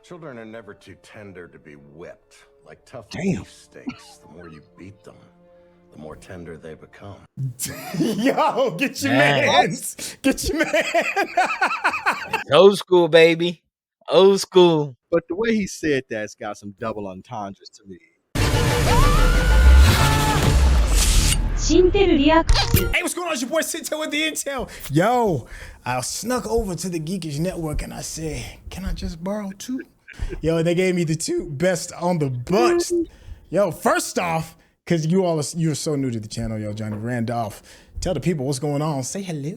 Children are never too tender to be whipped. Like tough Damn. beef steaks, the more you beat them, the more tender they become. Yo, get your mans. Get your man. Old school, baby. Old school. But the way he said that's got some double entendres to me. Hey, what's going on? It's your boy Sintel with the Intel. Yo, I snuck over to the Geekish Network and I said, can I just borrow two? Yo, they gave me the two best on the bunch. Yo, first off, because you're so new to the channel, yo, Johnny Randolph. Tell the people what's going on. Say hello.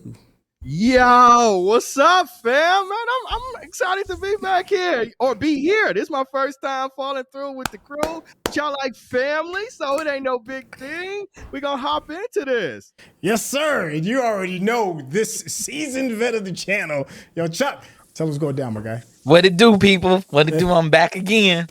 Yo, what's up, fam? Man, I'm excited to be back here or be here. This is my first time falling through with the crew. Y'all like family, so it ain't no big thing. We gonna hop into this. Yes, sir. And you already know this seasoned vet of the channel. Yo, Chuck, tell us what's going down, my guy. What it do, people? What it do? I'm back again.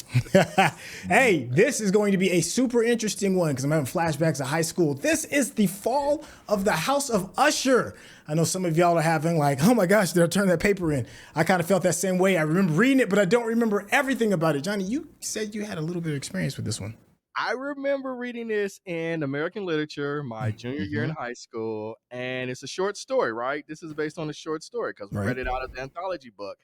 Hey, this is going to be a super interesting one because I'm having flashbacks of high school. This is the fall of the House of Usher. I know some of y'all are having like, oh my gosh, they'll turn that paper in. I kind of felt that same way. I remember reading it, but I don't remember everything about it. Johnny, you said you had a little bit of experience with this one. I remember reading this in American literature my junior year in high school, and it's a short story, right? This is based on a short story because we read it out of the anthology book.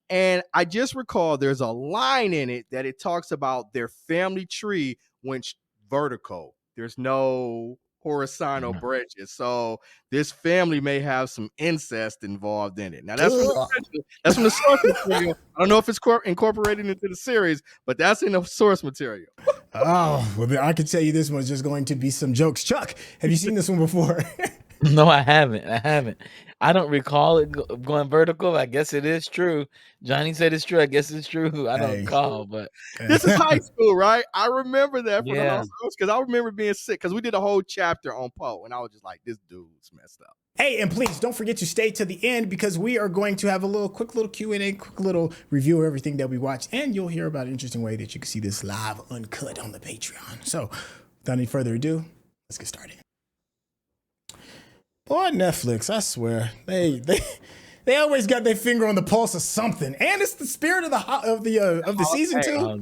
And I just recall there's a line in it that it talks about their family tree went vertical. There's no horizontal branches. So this family may have some incest involved in it. Now that's from the source material. I don't know if it's incorporated into the series, but that's in the source material. Oh, well, I can tell you this one's just going to be some jokes. Chuck, have you seen this one before? No, I haven't. I don't recall it going vertical. I guess it is true. Johnny said it's true. I guess it's true. I don't recall, but this is high school, right? I remember that for the house because I remember being sick because we did a whole chapter on Poe, and I was just like, this dude's messed up. Hey, and please don't forget to stay to the end because we are going to have a quick little Q&A, quick little review of everything that we watched, and you'll hear about an interesting way that you can see this live uncut on the Patreon. So, without any further ado, let's get started. Boy, Netflix, I swear, they always got their finger on the pulse of something, and it's the spirit of the season too.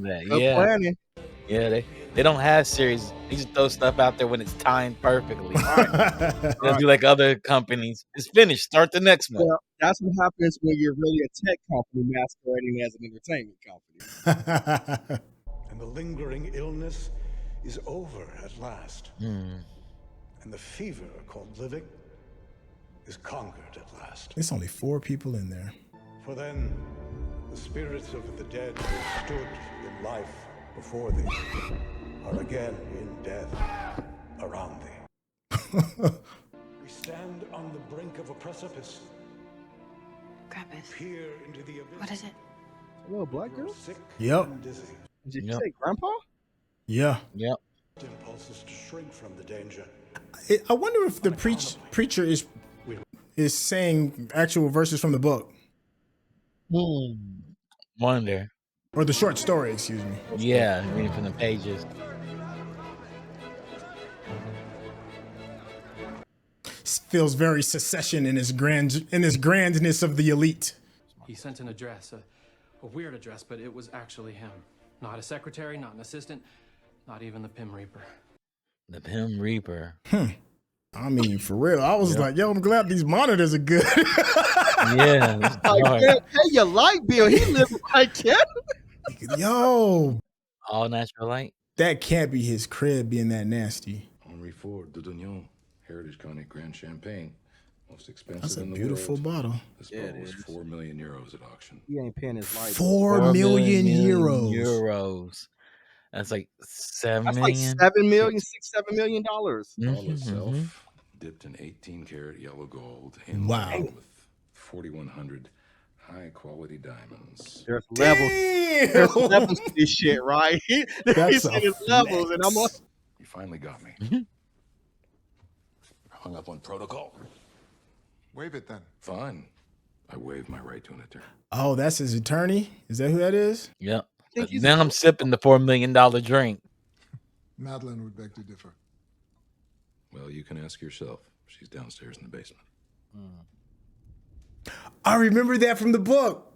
Yeah, they don't have series. They just throw stuff out there when it's timed perfectly. They'll do like other companies. It's finished. Start the next one. Well, that's what happens when you're really a tech company masquerading as an entertainment company. And the lingering illness is over at last. And the fever called living is conquered at last. There's only 4 people in there. For then, the spirits of the dead who stood in life before thee are again in death around thee. We stand on the brink of a precipice. Peer into the abyss. What is it? A little black girl? Sick Yep. and dizzy. Did you say grandpa? Yeah. Yep. Impulses to shrink from the danger. I wonder if the preacher is saying actual verses from the book. Wonder. Or the short story, excuse me. Yeah, reading from the pages. Feels very secession in his grandness of the elite. He sent an address, a weird address, but it was actually him. Not a secretary, not an assistant, not even the Pim Reaper. The Pim Reaper. I mean, for real, I was like, yo, I'm glad these monitors are good. Yeah. I can't pay your light bill. He lives like that. Yo. All natural light? That can't be his crib being that nasty. Henri Ford, de Dugnon, Heritage Cognac Grand Champagne. Most expensive That's a in the beautiful world. bottle. This bottle was 4 million euros at auction. He ain't paying his light. 4 million euros. Euros. That's like 7 That's million. like $7 million, $6-7 million. Bottle itself dipped in 18-karat yellow gold. Wow. With 4,100 high-quality diamonds. There's levels to this shit, right? He's in his levels, and I'm like, You finally got me. Hung up on protocol. Waive it then. Fine. I waive my right to an attorney. Oh, that's his attorney? Is that who that is? Yep. Now I'm sipping the $4 million drink. Madeline would beg to differ. Well, you can ask yourself. She's downstairs in the basement. I remember that from the book.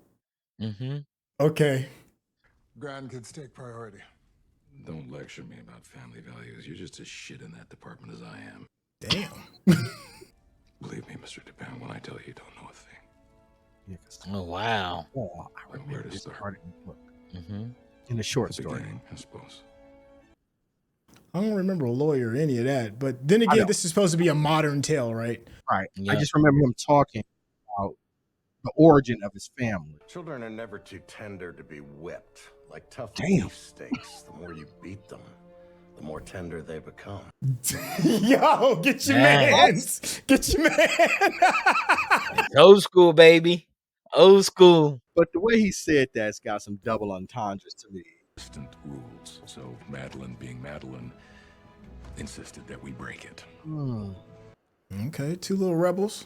Okay. Grandkids take priority. Don't lecture me about family values. You're just as shit in that department as I am. Damn. Believe me, Mr. Dupin, when I tell you, you don't know a thing. Yeah, 'cause Oh wow. I Where remember to this start? part in the book. Mm-hmm. In the short The story. beginning, I suppose. I don't remember a lawyer or any of that. But then I again, know. this is supposed to be a modern tale, right? Right. I Yeah. just remember him talking about the origin of his family. Children are never too tender to be whipped. Like tough Damn. beef steaks, the more you beat them, the more tender they become. Yo, get your Man. mans. Get your man. It's old school, baby. Old school. But the way he said that's got some double entendres to me. Distant rules. So Madeline, being Madeline, insisted that we break it. Okay, two little rebels.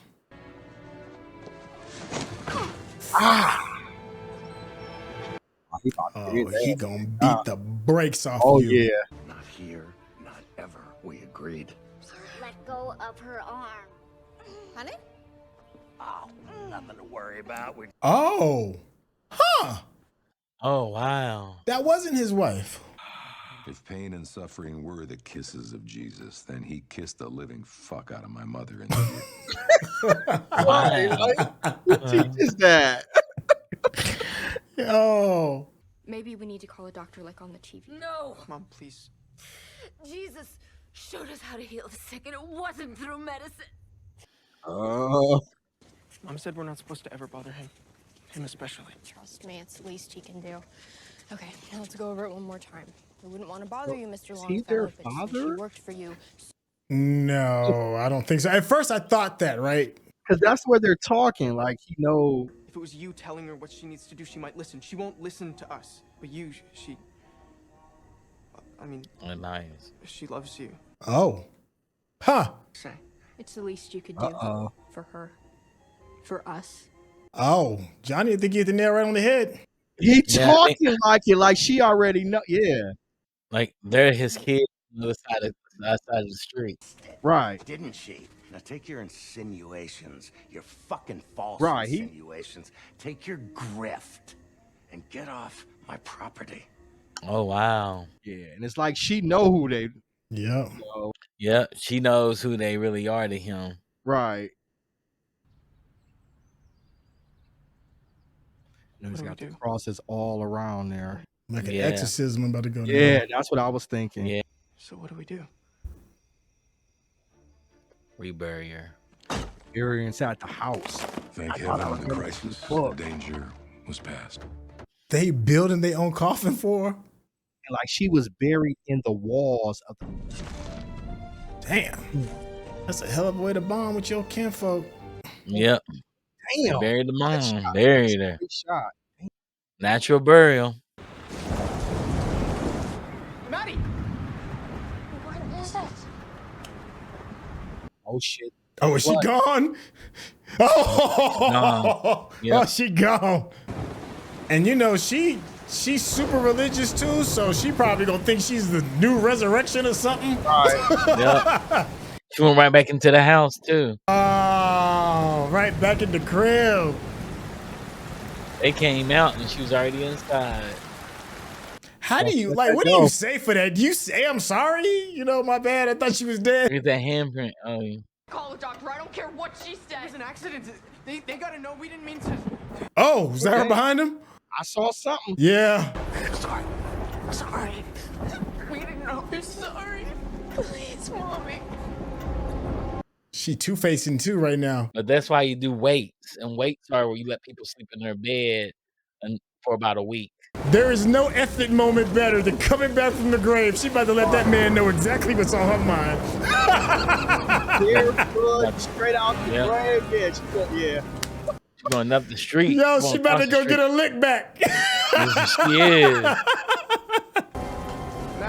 Oh, he about to get in Oh, there. he gonna beat the brakes off Oh, you. yeah. Not here, not ever. We agreed. Let go of her arm. Honey? Oh, nothing to worry about. We Oh. Huh. Oh wow. That wasn't his wife. If pain and suffering were the kisses of Jesus, then he kissed the living fuck out of my mother in the ear. Wow. Who teaches that? Yo. Maybe we need to call a doctor like on the TV. No! Mom, please. Jesus showed us how to heal the sick, and it wasn't through medicine. Mom said we're not supposed to ever bother him. Him especially. Trust me, it's the least he can do. Okay, now let's go over it one more time. I wouldn't want to bother you, Mr. Is he their Longfellow, but since she father? worked for you. No, I don't think so. At first, I thought that, right? Because that's where they're talking. Like, he know. If it was you telling her what she needs to do, she might listen. She won't listen to us. But you, I mean, Nice. she loves you. Oh. Huh. Say. It's the least you could do Uh-oh. for her. For us. Oh. Johnny, I think you hit the nail right on the head. He Yeah, I think- talking like it, like she already know. Yeah. Like they're his kids on the other side of the street. Right. didn't she? Now take your insinuations, your fucking false Right, he- insinuations. Take your grift and get off my property. Oh wow. Yeah. And it's like she know who they Yeah. know. Yeah, she knows who they really are to him. Right. And he's What do we got the do? crosses all around there. Like an Yeah. exorcism about to go down. Yeah, that's what I was thinking. Yeah. So what do we do? Rebury her. You're inside the house. Thank I thought I heaven was the gonna crisis, the book. danger was past. They building their own coffin for her? And like she was buried in the walls of the. Damn. That's a hell of a way to bond with your kinfolk. Yep. Damn. Buried the That mom. shot- Buried her. Great shot. Natural burial. Maddie! What is it? Oh shit. Oh, is she What? gone? Oh, Gone. Yep. Oh, she gone. And you know, she's super religious too, so she probably gonna think she's the new resurrection or something. Yep. She went right back into the house too. Oh, right back in the crib. They came out and she was already inside. How do you let like? that What do go. you say for that? Do you say I'm sorry? You know, my bad. I thought she was dead. Look at that handprint. Oh, yeah. Call the doctor. I don't care what she said. It was an accident. They gotta know we didn't mean to. Oh, is that her Okay. behind him? I saw something. Yeah. Sorry. We didn't know. We're sorry. Please, mommy. She two-facing too right now. But that's why you do weights. And weights are where you let people sleep in their bed and for about a week. There is no effort moment better than coming back from the grave. She about to let that man know exactly what's on her mind. Barefoot, straight out the Yep. grave. Yeah, she go, yeah. She's going up the street. Yo, going she about to across the go get a lick back. She is. Now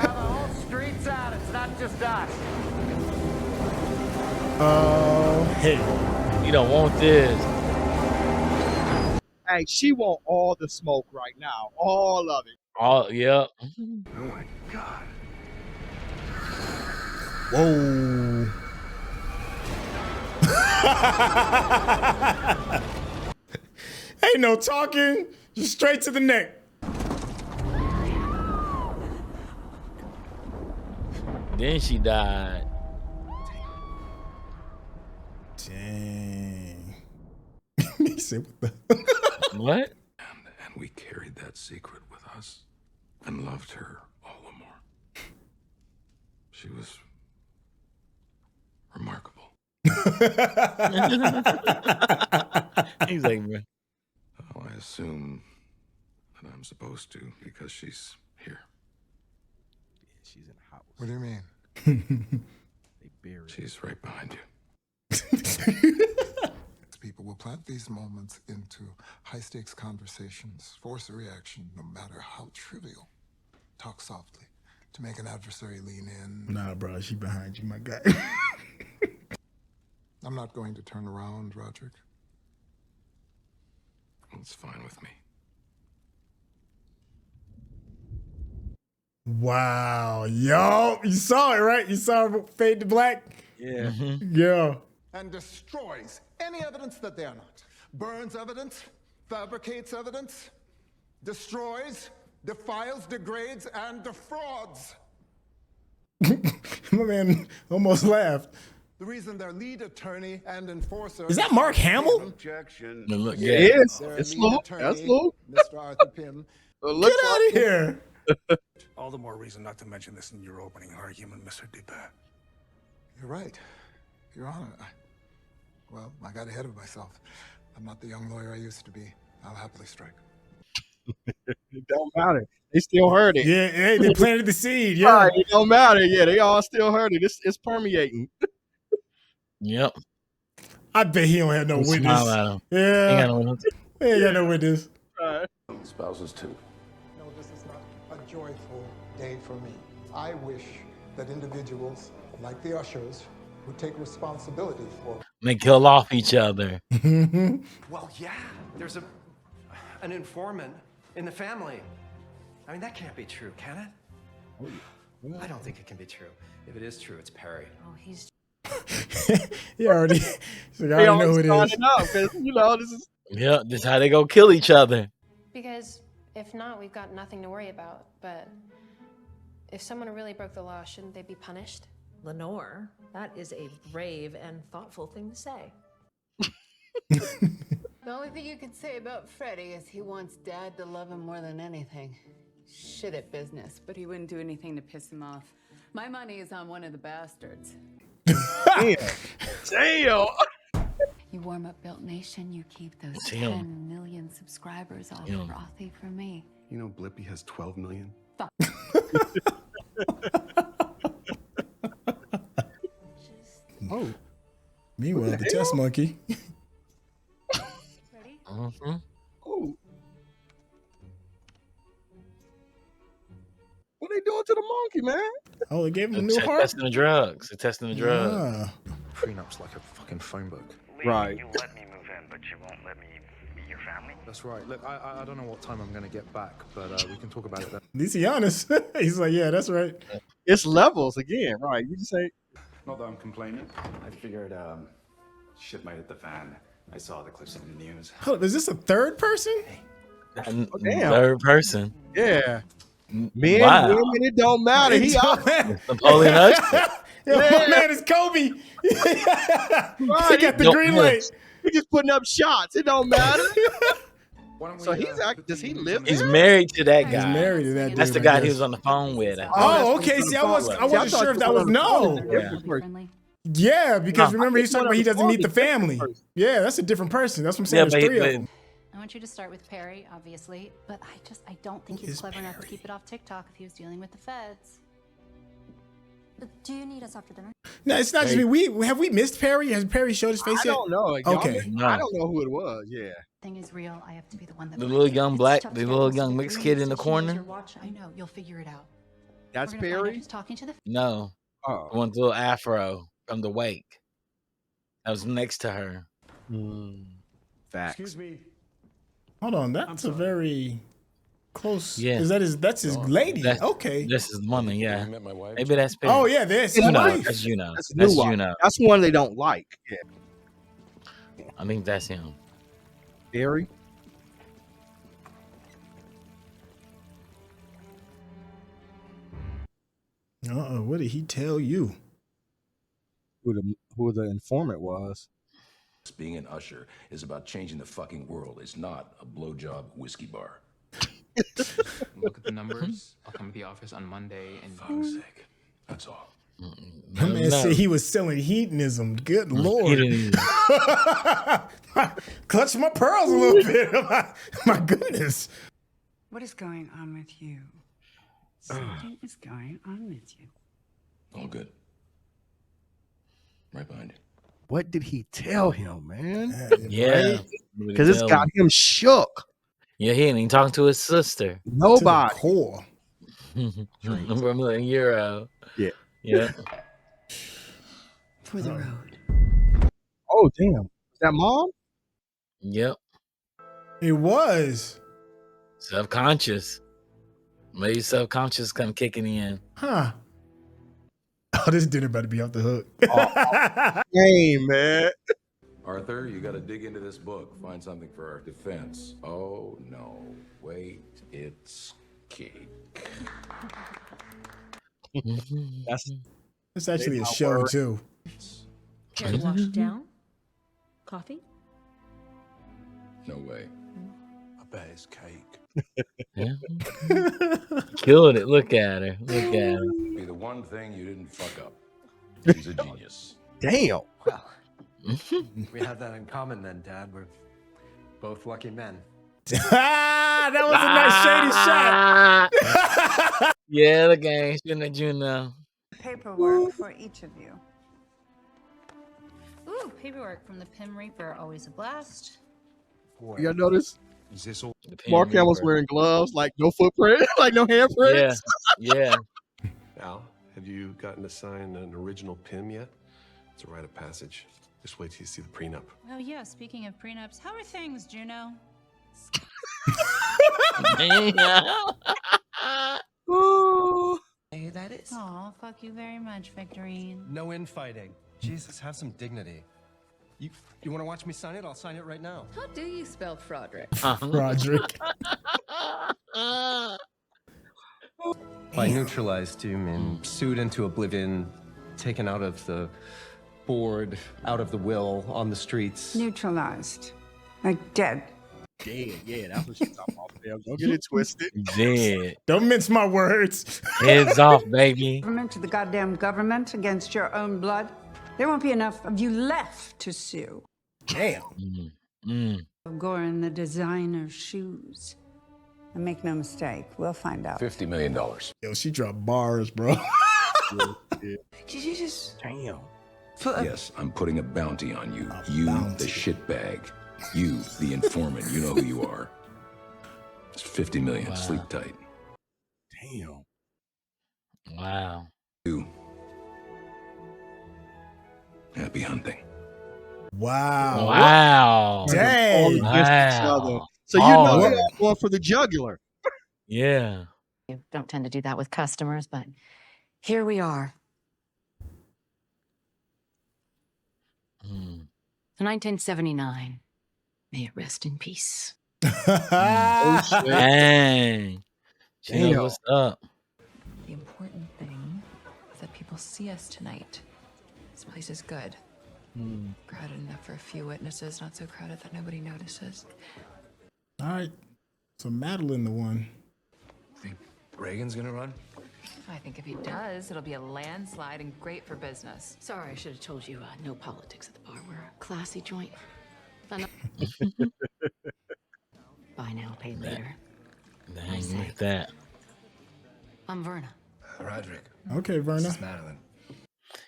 the whole street's out. It's not just us. Oh, hey. You don't want this. Hey, she want all the smoke right now. All of it. All, yep. Oh my God. Whoa. Ain't no talking. Just straight to the neck. Then she died. Dang. He said, what the? What? And we carried that secret with us and loved her all the more. She was remarkable. He's like, bro. Well, I assume that I'm supposed to because she's here. She's in the house. What do you mean? They buried. She's right behind you. People will plant these moments into high-stakes conversations, force a reaction, no matter how trivial. Talk softly to make an adversary lean in. Nah, bro, she behind you, my guy. I'm not going to turn around, Roderick. It's fine with me. Wow, yo, you saw it, right? You saw her fade to black? Yeah. Yeah. And destroys any evidence that they are not. Burns evidence, fabricates evidence, destroys, defiles, degrades, and defrauds. My man almost laughed. The reason their lead attorney and enforcer... Is that Mark Hamill? Objection. Look, Yeah, yeah. it is. Their It's lead Luke. attorney, That's Luke. Mr. Arthur Pym. Get out of here. All the more reason not to mention this in your opening argument, Mr. Dupin. You're right, Your Honor. Well, I got ahead of myself. I'm not the young lawyer I used to be. I'll happily strike. It don't matter. They still heard it. Yeah, hey, they planted the seed. Yeah, Right, it don't matter. Yeah, they all still heard it. It's permeating. Yep. I bet he don't have no He witness. smile at him. Yeah, Ain't got no witness. he ain't got no witness. Spouses too. No, this is not a joyful day for me. I wish that individuals like the Ushers who take responsibility for... They kill off each other. Well, yeah, there's an informant in the family. I mean, that can't be true, can it? I don't think it can be true. If it is true, it's Perry. Oh, he's He already, he's like, I already know who it is. Because, you know, this is... Yeah, this is how they go kill each other. because if not, we've got nothing to worry about. But if someone really broke the law, shouldn't they be punished? Lenore, that is a brave and thoughtful thing to say. The only thing you can say about Freddie is he wants Dad to love him more than anything. Shit at business, but he wouldn't do anything to piss him off. My money is on one of the bastards. Damn. You warm up Built Nation, you keep those Damn. 10 million subscribers all Damn. frothy for me. You know Blippi has 12 million? Oh. Meanwhile, the test monkey. Mm-hmm. Oh. What they doing to the monkey, man? Oh, they gave him a new heart. Testing the drugs. They're testing the drugs. Yeah. Prenup's like a fucking phone book. Right. You let me move in, but you won't let me meet your family? That's right. Look, I don't know what time I'm going to get back, but we can talk about it then. At least he honest. He's like, yeah, that's right. It's levels again, right? You just say, Not that I'm complaining. I figured shit might hit the fan. I saw the clips in the news. Hold up, is this a third person? damn. Third person. yeah. Men, Wow. women, it don't matter. It He don't out. matter. Napoleon Usher. Yo, my man is Kobe. He got the Yo, green yeah. light. He just putting up shots. It don't matter. Why don't So we, he's act. Does he live He's there? married to that He's guy. married to that dude. That's the I guy guess. he was on the phone with. I think. Oh, that's okay. what See, I the wasn't phone was. sure if that was on no. the different person. Yeah, because No, remember I he's think talking one about he of the doesn't meet the phones is a different family. person. Yeah, that's a different person. That's what I'm saying. Yeah, There's but three of them. I want you to start with Perry, obviously, but I don't think Who he's is clever enough to Perry? keep it off TikTok if he was dealing with the feds. Do you need us after dinner? No, it's not just me. Have we missed Perry? Has Perry showed his face I yet? don't know. Y'all Okay. missed- No. I don't know who it was. Yeah. Thing is real. I have to be the one that The finds little it. young It's black, tough the to get little most young of mixed the kid in the news so she knows corner. you're watching. I know. You'll figure it out. That's We're gonna find out Perry. who's talking to the No, Oh. the one with the little afro from the wake. That was next to her. Facts. Excuse me. Hold on, that's a very close. Yeah. Is that his? That's his lady. That's- Okay. This is the woman, yeah. You met my wife? Maybe that's Perry. Oh yeah, that's You his know, wife. that's you know. That's a That's new one. you know. That's one they don't like. Yeah. I think that's him. Perry. What did he tell you? Who the informant was. Being an usher is about changing the fucking world. It's not a blowjob whiskey bar. Look at the numbers. I'll come to the office on Monday and fuck's sake. That's all. My man said he was selling hedonism. Good Lord. Clutch my pearls a little bit. My goodness. What is going on with you? Something is going on with you. All good. Right behind you. What did he tell him, man? Yeah. Because it's got him shook. Yeah, he ain't even talking to his sister. Nobody. Core. From a euro. Yeah. Yeah. For the road. Oh, damn. Is that mom? Yep. It was. Subconscious. Maybe subconscious come kicking in. Huh. Oh, this dinner better be off the hook. Hey, man. Arthur, you got to dig into this book. Find something for our defense. Oh, no. Wait, it's cake. It's actually a show, too. Care to wash it down? Coffee? No way. I bet it's cake. Killed it. Look at her. Look at her. Be the one thing you didn't fuck up. He's a genius. Damn. Well, we have that in common then, Dad. We're both lucky men. That was a nice shady shot. Yeah, the game. Shouldn't have you know. Paperwork for each of you. Ooh, paperwork from the Pim Reaper, always a blast. You gotta notice? Is this all? Mark Hamill's wearing gloves, like no footprint, like no handprints. Yeah. Al, have you gotten to sign an original PIM yet? It's a rite of passage. Just wait till you see the prenup. Oh yeah, speaking of prenups, how are things, Juno? Hey, that is. Oh, fuck you very much, Victorine. No infighting. Jesus, have some dignity. You want to watch me sign it? I'll sign it right now. How do you spell Froderick? Roderick. By neutralized, you mean sued into oblivion, taken out of the board, out of the will, on the streets. Neutralized. Like dead. Yeah, that's what she's talking about. Don't get it twisted. Dead. Don't mince my words. Heads off, baby. Government to the goddamn government against your own blood. There won't be enough of you left to sue. Damn. Gore in the designer shoes. And make no mistake, we'll find out. $50 million. Yo, she dropped bars, bro. Did you just... Damn. Yes, I'm putting a bounty on you. Bounty. The shitbag. You, the informant. You know who you are. It's $50 million. Wow. Sleep tight. Damn. Wow. You. Happy hunting. Wow. Wow. Dang. All against each other. So you know they're going for the jugular. Yeah. You don't tend to do that with customers, but here we are. 1979. May it rest in peace. Oh, shit. Dang. She knows what's up. The important thing is that people see us tonight. This place is good. Crowded enough for a few witnesses, not so crowded that nobody notices. All right. So Madeline the one. Think Reagan's gonna run? I think if he does, it'll be a landslide and great for business. Sorry, I should have told you no politics at the bar. We're a classy joint. Buy now, pay later. Dang, look at that. I'm Verna. Roderick. Okay, Verna. This is Madeline.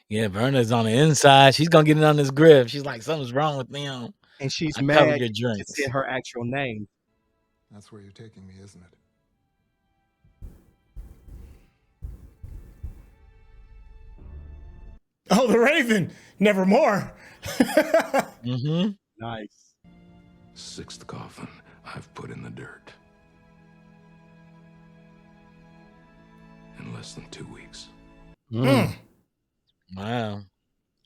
Yeah, Verna's on the inside. She's gonna get it on this grip. She's like, something's wrong with them. And she's I mad covered your to drinks. say her actual name. That's where you're taking me, isn't it? Oh, the Raven. Nevermore. Nice. Sixth coffin I've put in the dirt. In less than 2 weeks. Wow.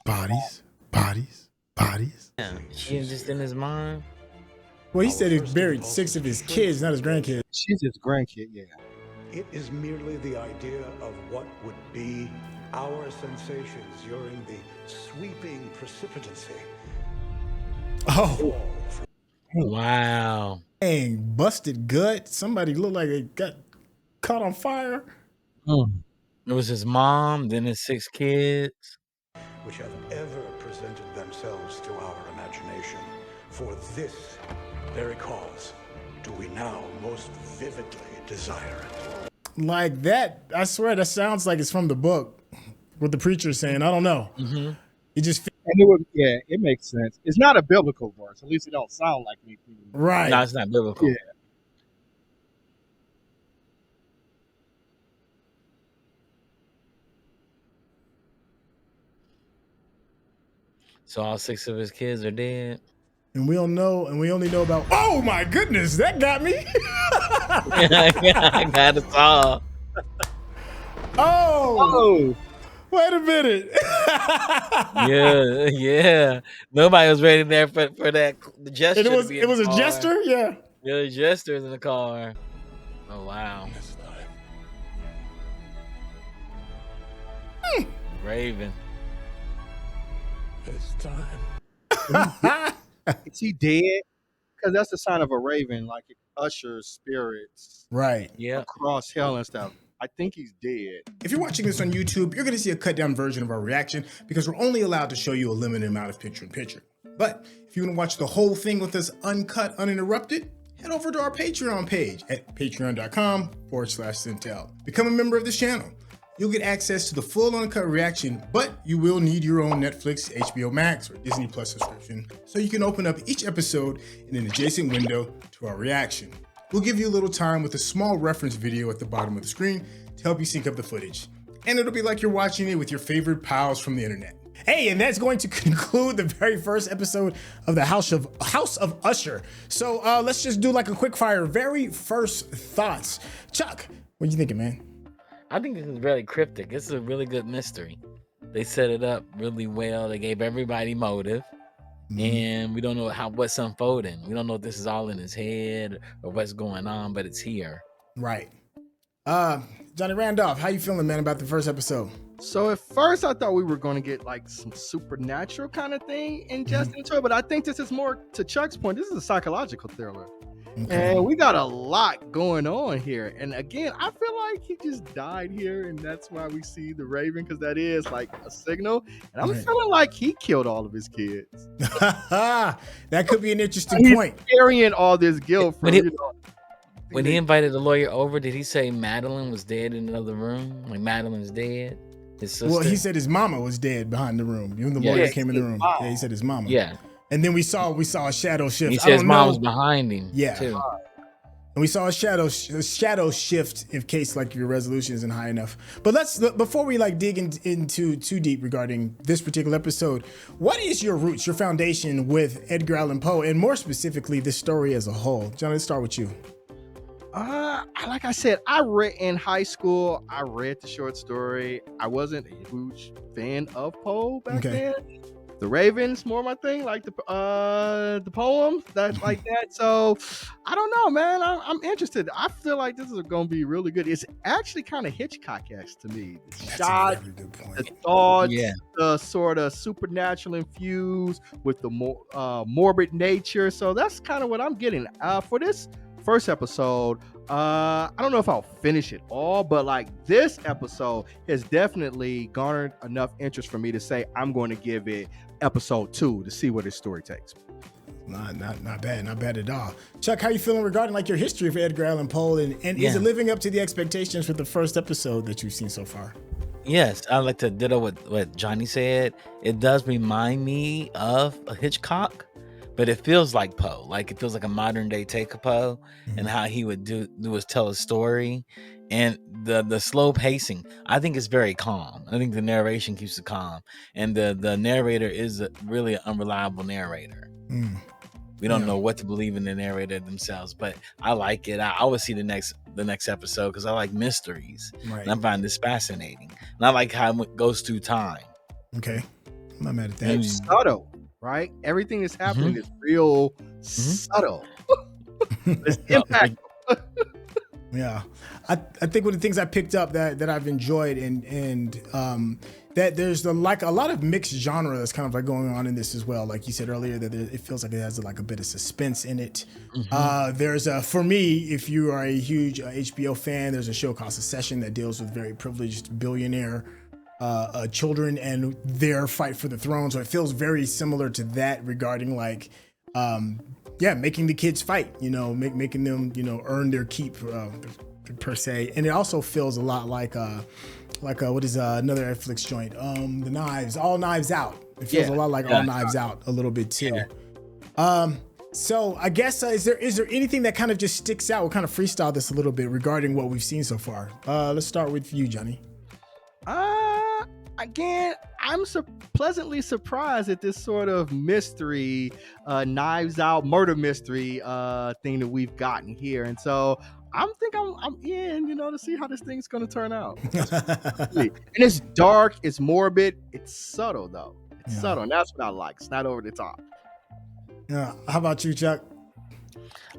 Bodies. Yeah. She was just in his mind. Well, he said he buried 6 of his kids, not his grandkids. She's his grandkid, yeah. It is merely the idea of what would be our sensations during the sweeping precipitancy. Oh. Wow. Dang, busted gut. Somebody looked like they got caught on fire. It was his mom, then his 6 kids. Which have ever presented themselves to our imagination. For this very cause do we now most vividly desire it. Like that, I swear that sounds like it's from the book. What the preacher's saying, I don't know. It just And it would, yeah, it makes sense. It's not a biblical verse. At least it don't sound like anything. right. No, it's not biblical. Yeah. So all 6 of his kids are dead. And we don't know, and we only know about. Oh my goodness, that got me. I got us all. Oh, wait a minute. Yeah. Nobody was ready there for that. The gesture. And to be it in was the a car. jester, yeah. Yeah, the jester's in the car. Oh wow. Raven. It's time. Is he dead? Because that's the sign of a raven, like it ushers spirits Right. across hell and stuff. I think he's dead. If you're watching this on YouTube, you're going to see a cut down version of our reaction because we're only allowed to show you a limited amount of picture-in-picture. But if you want to watch the whole thing with us uncut, uninterrupted, head over to our Patreon page at patreon.com/Sintel. Become a member of this channel. You'll get access to the full uncut reaction, but you will need your own Netflix, HBO Max, or Disney Plus subscription so you can open up each episode in an adjacent window to our reaction. We'll give you a little time with a small reference video at the bottom of the screen to help you sync up the footage. And it'll be like you're watching it with your favorite pals from the internet. Hey, and that's going to conclude the very first episode of the House of Usher. So let's just do like a quick fire, very first thoughts. Chuck, what you thinking, man? I think this is very cryptic. This is a really good mystery. They set it up really well. They gave everybody motive. And we don't know what's unfolding. We don't know if this is all in his head or what's going on, but it's here. Right. Johnny Randolph, how you feeling, man, about the first episode? So at first I thought we were going to get like some supernatural kind of thing ingested into it, but I think this is more, to Chuck's point, this is a psychological thriller. Okay. And we got a lot going on here. And again, I feel like he just died here, and that's why we see the Raven, because that is like a signal. And I'm feeling like he killed all of his kids. That could be an interesting point. Carrying all this guilt from, When he invited the lawyer over, did he say Madeline was dead in another room? Like Madeline's dead? His sister? Well, he said his mama was dead behind the room. When the lawyer came in the room. Yeah, he said his mama. Yeah. And then we saw a shadow shift. He said his mom was behind him. Yeah. Too. And we saw a shadow shift in case like your resolution isn't high enough. But before we like dig into too deep regarding this particular episode, what is your roots, your foundation with Edgar Allan Poe, and more specifically this story as a whole? John, let's start with you. Like I said, I read in high school. I read the short story. I wasn't a huge fan of Poe back then. The Raven's more my thing, like the poems that like that. So I don't know, man. I'm interested. I feel like this is going to be really good. It's actually kind of Hitchcock-esque to me. The shot, the thoughts, the sort of supernatural infused with the more morbid nature. So that's kind of what I'm getting for this first episode. I don't know if I'll finish it all, but like this episode has definitely garnered enough interest for me to say I'm going to give it episode 2 to see where this story takes. Not bad at all. Chuck, how you feeling regarding like your history of Edgar Allan Poe, and is it living up to the expectations with the first episode that you've seen so far? Yes, I like to ditto what Johnny said. It does remind me of a Hitchcock, but it feels like Poe. Like it feels like a modern day take of Poe, and how he would do is tell a story, and the slow pacing. I think it's very calm. I think the narration keeps it calm, and the narrator is really an unreliable narrator. We don't know what to believe in the narrator themselves, but I like it. I always see the next episode because I like mysteries, and I find this fascinating, and I like how it goes through time. Okay, I'm not mad at that. It's subtle, right? Everything that's happening is real subtle. It's impactful. Yeah, I think one of the things I picked up that I've enjoyed and that there's a lot of mixed genre that's kind of like going on in this as well. Like you said earlier, that it feels like it has like a bit of suspense in it. There's for me, if you are a huge HBO fan, there's a show called Succession that deals with very privileged billionaire children and their fight for the throne. So it feels very similar to that regarding like. Making the kids fight, making them, earn their keep per se. And it also feels a lot like what is another Netflix joint? All Knives Out. It feels a lot like All Knives Out a little bit too. So I guess, is there anything that kind of just sticks out? We'll kind of freestyle this a little bit regarding what we've seen so far. Let's start with you, Johnny. Again, I'm pleasantly surprised at this sort of mystery, Knives Out murder mystery thing that we've gotten here. And so I'm in, to see how this thing's going to turn out. And it's dark, it's morbid, it's subtle though. It's subtle, and that's what I like. It's not over the top. Yeah. How about you, Chuck?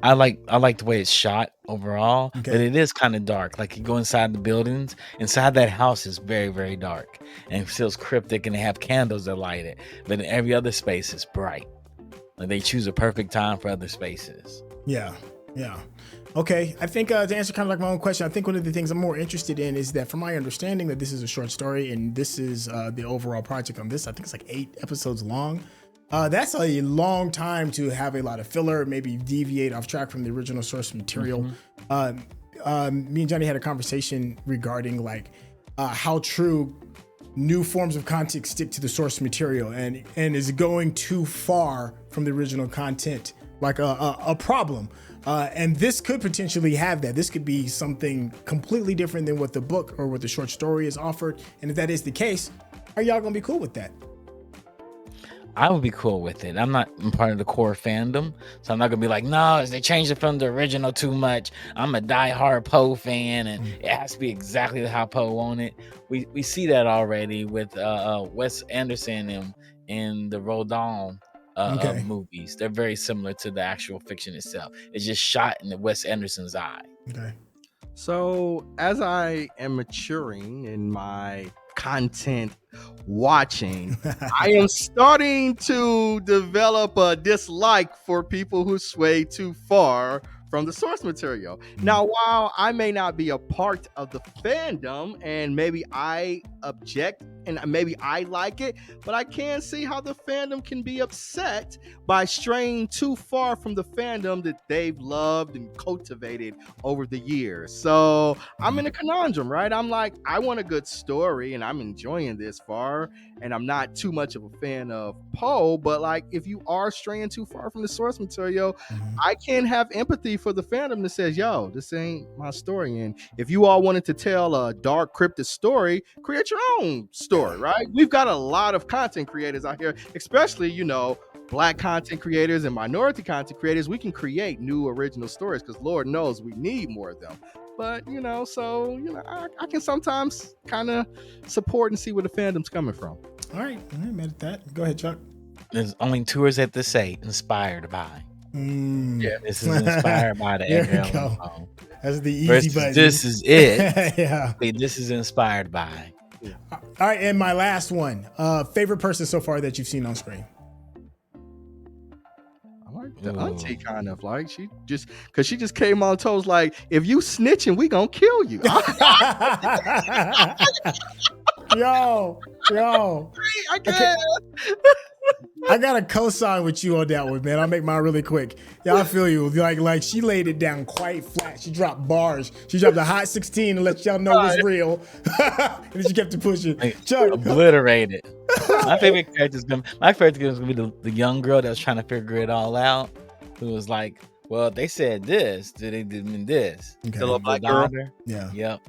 I like the way it's shot overall, but it is kind of dark. Like you go inside the buildings, inside that house is very, very dark and it feels cryptic, and they have candles that light it. But in every other space is bright. Like they choose a perfect time for other spaces. Yeah. Okay, I think to answer kind of like my own question, I think one of the things I'm more interested in is that, from my understanding, that this is a short story and this is the overall project on this. I think it's like 8 episodes long. That's a long time to have a lot of filler, maybe deviate off track from the original source material. Me and Johnny had a conversation regarding like how true new forms of content stick to the source material, and is going too far from the original content like a problem. And this could potentially have that. This could be something completely different than what the book or what the short story is offered. And if that is the case, are y'all gonna be cool with that? I would be cool with it. I'm not part of the core fandom, so I'm not gonna be like, no, they changed it from the original too much. I'm a diehard Poe fan, and it has to be exactly how Poe wanted it. We see that already with Wes Anderson and the Roald Dahl movies. They're very similar to the actual fiction itself. It's just shot in the Wes Anderson's eye. Okay. So as I am maturing in my content watching, I am starting to develop a dislike for people who sway too far from the source material. Now, while I may not be a part of the fandom and maybe I object and maybe I like it, but I can see how the fandom can be upset by straying too far from the fandom that they've loved and cultivated over the years. So I'm in a conundrum, right? I'm like, I want a good story and I'm enjoying this far, and I'm not too much of a fan of Poe, but like, if you are straying too far from the source material, I can have empathy for the fandom that says, yo, this ain't my story. And if you all wanted to tell a dark, cryptic story, create your own story, right? We've got a lot of content creators out here, especially, Black content creators and minority content creators. We can create new original stories because Lord knows we need more of them. But, I can sometimes kind of support and see where the fandom's coming from. All right, I ain't mad at that. Go ahead, Chuck. There's only 2 words that to say: inspired by. Yeah, this is inspired by the there Edgar we go. Allan Poe. That's the easy Versus button. This is it. Yeah. This is inspired by. All right, and my last one. Favorite person so far that you've seen on screen? I like the auntie kind of like, she just came on toes like, if you snitching, we gonna kill you. Yo. I can't. I got to co-sign with you on that one, man. I'll make mine really quick. Yeah, I feel you. Like she laid it down quite flat. She dropped bars. She dropped a hot 16 to let y'all know it's real. And then she kept it pushing. Chuck. Obliterated. My favorite character is gonna be the young girl that was trying to figure it all out. Who was like, well, they said this. Did they mean this? Okay. The little black girl. Yeah. Yep.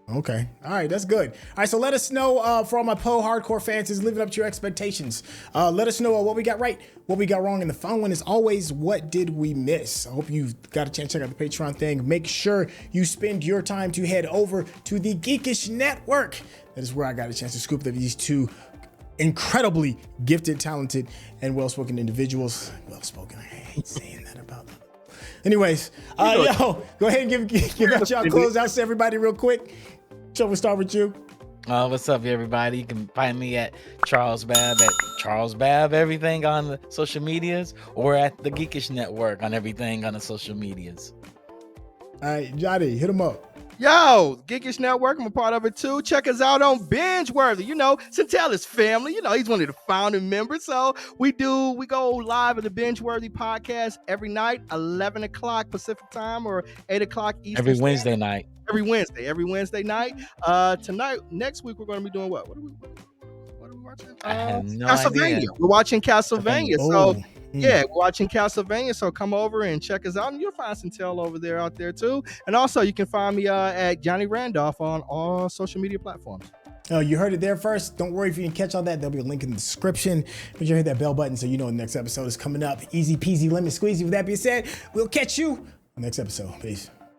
Okay. All right. That's good. All right. So let us know for all my Poe hardcore fans is living up to your expectations. Let us know what we got right, what we got wrong. And the fun one is always, what did we miss? I hope you got a chance to check out the Patreon thing. Make sure you spend your time to head over to the Geekish Network. That is where I got a chance to scoop up these 2 incredibly gifted, talented, and well-spoken individuals. Well-spoken. I hate saying that about them. Anyways, yo, go ahead and give out y'all closeouts to everybody real quick. So we'll start with you. What's up, everybody? You can find me at Charles Babb everything on the social medias, or at the Geekish Network on everything on the social medias. All right, Johnny, hit him up. Yo, Geekish Network, I'm a part of it too. Check us out on Binge-Worthy. You know, Centella's family. You know, he's one of the founding members. So we go live at the Binge-Worthy podcast every night, 11 o'clock Pacific time or 8 o'clock Eastern. Every Wednesday night. Every Wednesday night. Tonight, next week, we're going to be doing what? What are we watching? I have no Castlevania. idea. We're watching Castlevania. Oh. So yeah, we're watching Castlevania. So come over and check us out, and you'll find Centella out there too. And also, you can find me at Johnny Randolph on all social media platforms. Oh, you heard it there first. Don't worry if you didn't catch all that. There'll be a link in the description. Make sure you hit that bell button so you know the next episode is coming up. Easy peasy, lemon squeezy. With that being said, we'll catch you on the next episode. Peace.